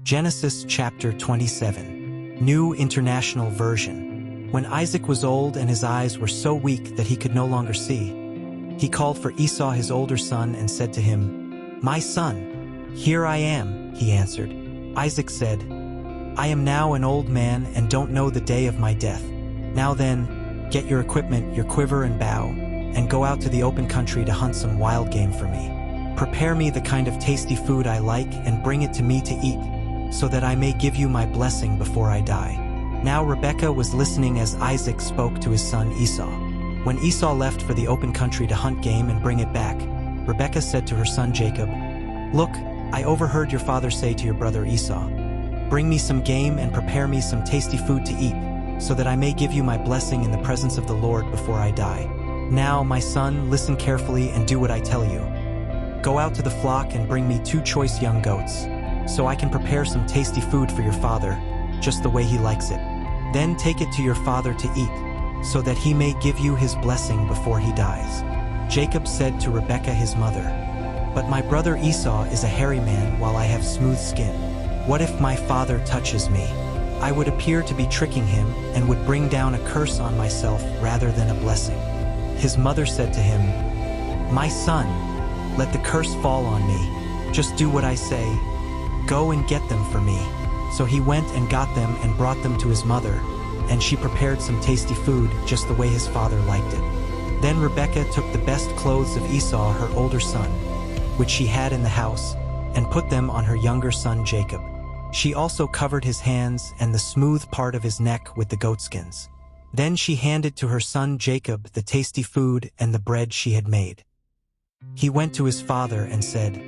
Genesis chapter 27, New International Version. When Isaac was old and his eyes were so weak that he could no longer see, he called for Esau his older son and said to him, "My son." "Here I am," he answered. Isaac said, "I am now an old man and don't know the day of my death. Now then, get your equipment, your quiver and bow, and go out to the open country to hunt some wild game for me. Prepare me the kind of tasty food I like and bring it to me to eat, so that I may give you my blessing before I die." Now Rebekah was listening as Isaac spoke to his son Esau. When Esau left for the open country to hunt game and bring it back, Rebekah said to her son Jacob, "Look, I overheard your father say to your brother Esau, 'Bring me some game and prepare me some tasty food to eat, so that I may give you my blessing in the presence of the Lord before I die.' Now, my son, listen carefully and do what I tell you. Go out to the flock and bring me 2 choice young goats, so I can prepare some tasty food for your father, just the way he likes it. Then take it to your father to eat, so that he may give you his blessing before he dies." Jacob said to Rebekah his mother, "But my brother Esau is a hairy man while I have smooth skin. What if my father touches me? I would appear to be tricking him and would bring down a curse on myself rather than a blessing." His mother said to him, "My son, let the curse fall on me. Just do what I say. Go and get them for me." So he went and got them and brought them to his mother, and she prepared some tasty food just the way his father liked it. Then Rebekah took the best clothes of Esau, her older son, which she had in the house, and put them on her younger son Jacob. She also covered his hands and the smooth part of his neck with the goatskins. Then she handed to her son Jacob the tasty food and the bread she had made. He went to his father and said,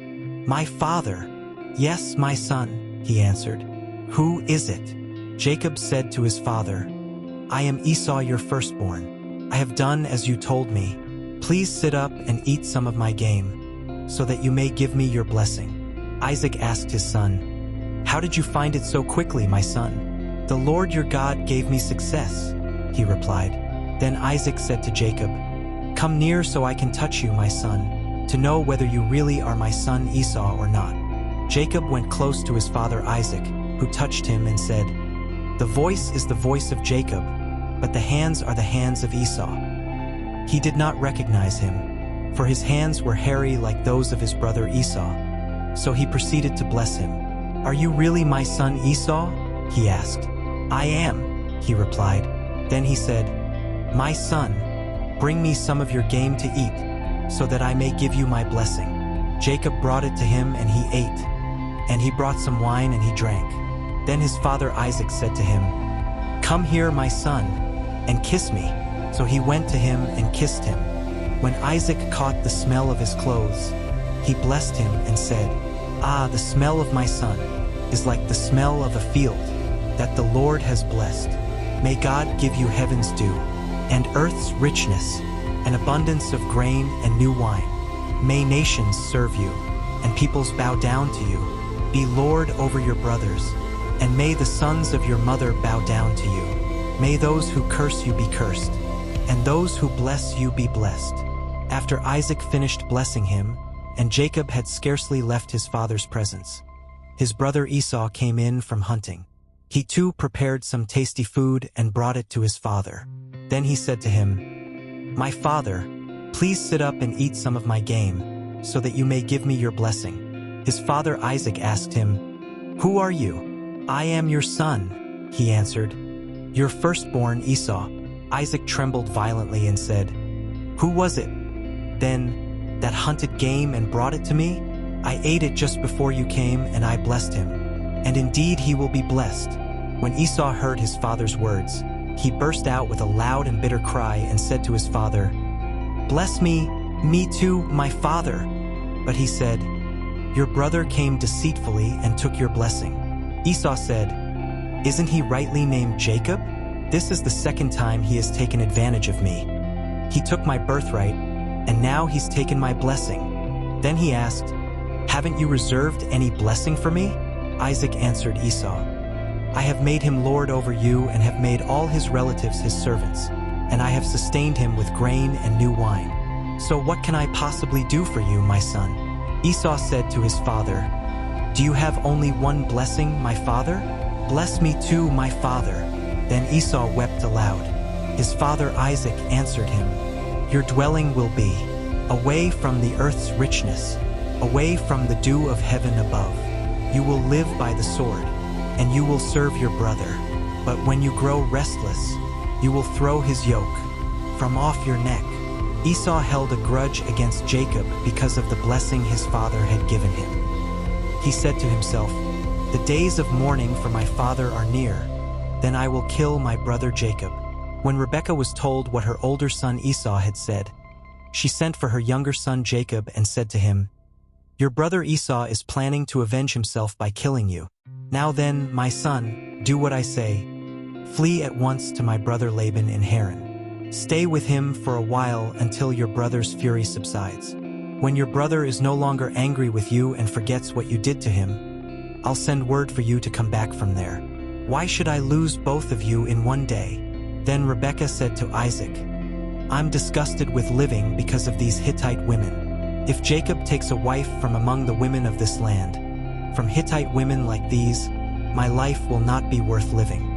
"My father." "Yes, my son," he answered. "Who is it?" Jacob said to his father, "I am Esau, your firstborn. I have done as you told me. Please sit up and eat some of my game, so that you may give me your blessing." Isaac asked his son, "How did you find it so quickly, my son?" "The Lord your God gave me success," he replied. Then Isaac said to Jacob, "Come near so I can touch you, my son, to know whether you really are my son Esau or not." Jacob went close to his father Isaac, who touched him and said, "The voice is the voice of Jacob, but the hands are the hands of Esau." He did not recognize him, for his hands were hairy like those of his brother Esau. So he proceeded to bless him. "Are you really my son Esau?" he asked. "I am," he replied. Then he said, "My son, bring me some of your game to eat, so that I may give you my blessing." Jacob brought it to him and he ate, and he brought some wine and he drank. Then his father Isaac said to him, "Come here, my son, and kiss me." So he went to him and kissed him. When Isaac caught the smell of his clothes, he blessed him and said, "Ah, the smell of my son is like the smell of a field that the Lord has blessed. May God give you heaven's dew, and earth's richness, an abundance of grain and new wine. May nations serve you, and peoples bow down to you. Be Lord over your brothers, and may the sons of your mother bow down to you. May those who curse you be cursed, and those who bless you be blessed." After Isaac finished blessing him, and Jacob had scarcely left his father's presence, his brother Esau came in from hunting. He too prepared some tasty food and brought it to his father. Then he said to him, "My father, please sit up and eat some of my game, so that you may give me your blessing." His father Isaac asked him, "Who are you?" "I am your son," he answered. "Your firstborn Esau." Isaac trembled violently and said, "Who was it, then, that hunted game and brought it to me? I ate it just before you came, and I blessed him, and indeed he will be blessed." When Esau heard his father's words, he burst out with a loud and bitter cry and said to his father, "Bless me too, my father." But he said, "Your brother came deceitfully and took your blessing." Esau said, "Isn't he rightly named Jacob? This is the second time he has taken advantage of me. He took my birthright, and now he's taken my blessing." Then he asked, "Haven't you reserved any blessing for me?" Isaac answered Esau, "I have made him lord over you and have made all his relatives his servants, and I have sustained him with grain and new wine. So what can I possibly do for you, my son?" Esau said to his father, Do you have only one blessing, my father? Bless me too, my father." Then Esau wept aloud. His father Isaac answered him, "Your dwelling will be away from the earth's richness, away from the dew of heaven above. You will live by the sword, and you will serve your brother. But when you grow restless, you will throw his yoke from off your neck." Esau held a grudge against Jacob because of the blessing his father had given him. He said to himself, "The days of mourning for my father are near. Then I will kill my brother Jacob." When Rebekah was told what her older son Esau had said, she sent for her younger son Jacob and said to him, "Your brother Esau is planning to avenge himself by killing you. Now then, my son, do what I say. Flee at once to my brother Laban in Haran. Stay with him for a while until your brother's fury subsides. When your brother is no longer angry with you and forgets what you did to him, I'll send word for you to come back from there. Why should I lose both of you in one day?" Then Rebekah said to Isaac, "I'm disgusted with living because of these Hittite women. If Jacob takes a wife from among the women of this land, from Hittite women like these, my life will not be worth living."